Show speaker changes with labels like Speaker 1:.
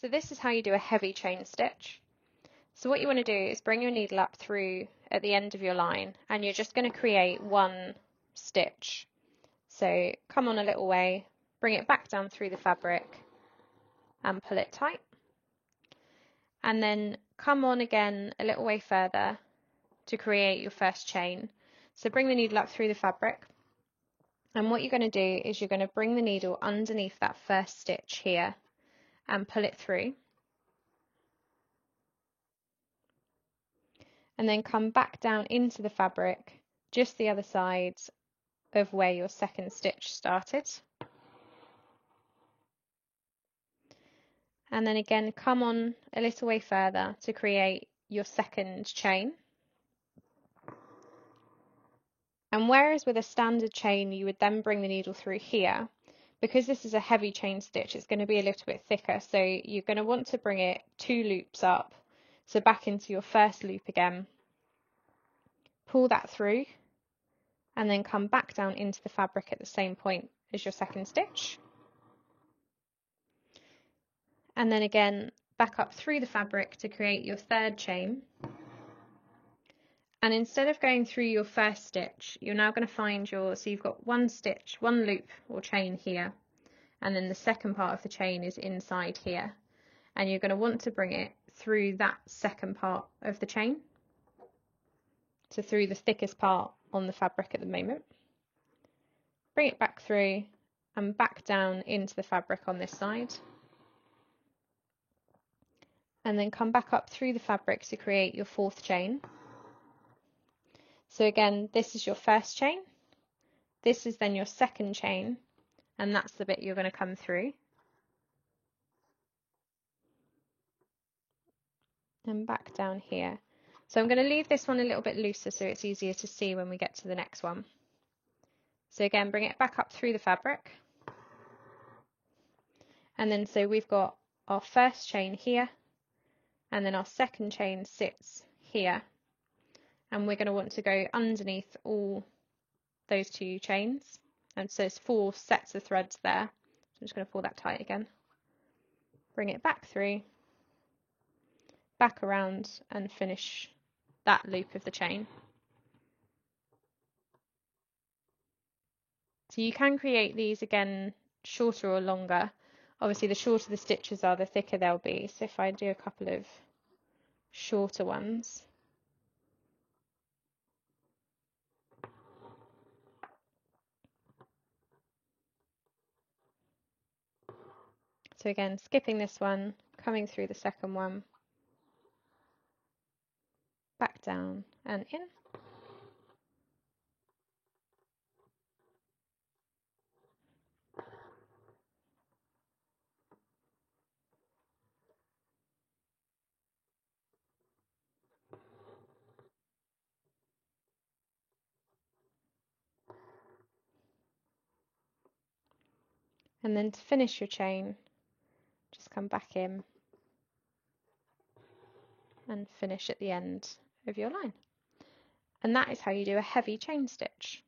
Speaker 1: So this is how you do a heavy chain stitch. So what you want to do is bring your needle up through at the end of your line, and you're just going to create one stitch. So come on a little way, bring it back down through the fabric and pull it tight. And then come on again a little way further to create your first chain. So bring the needle up through the fabric. And what you're going to do is you're going to bring the needle underneath that first stitch here and pull it through. And then come back down into the fabric, just the other side of where your second stitch started. And then again, come on a little way further to create your second chain. And whereas with a standard chain, you would then bring the needle through here, because this is a heavy chain stitch, it's going to be a little bit thicker. So you're going to want to bring it 2 loops up. So back into your first loop again, pull that through, and then come back down into the fabric at the same point as your second stitch. And then again, back up through the fabric to create your third chain. And instead of going through your first stitch, you're now going to find so you've got one stitch, one loop or chain here, and then the second part of the chain is inside here. And you're going to want to bring it through that second part of the chain, so through the thickest part on the fabric at the moment. Bring it back through and back down into the fabric on this side. And then come back up through the fabric to create your fourth chain. So again, this is your first chain, this is then your second chain, and that's the bit you're going to come through. And back down here. So I'm going to leave this one a little bit looser so it's easier to see when we get to the next one. So again, bring it back up through the fabric. And then so we've got our first chain here, and then our second chain sits here. And we're going to want to go underneath all those 2 chains. And so it's 4 sets of threads there. So I'm just going to pull that tight again. Bring it back through, back around, and finish that loop of the chain. So you can create these again shorter or longer. Obviously the shorter the stitches are, the thicker they'll be. So if I do a couple of shorter ones. So again, skipping this one, coming through the second one, back down and in. And then to finish your chain, just come back in and finish at the end of your line. And that is how you do a heavy chain stitch.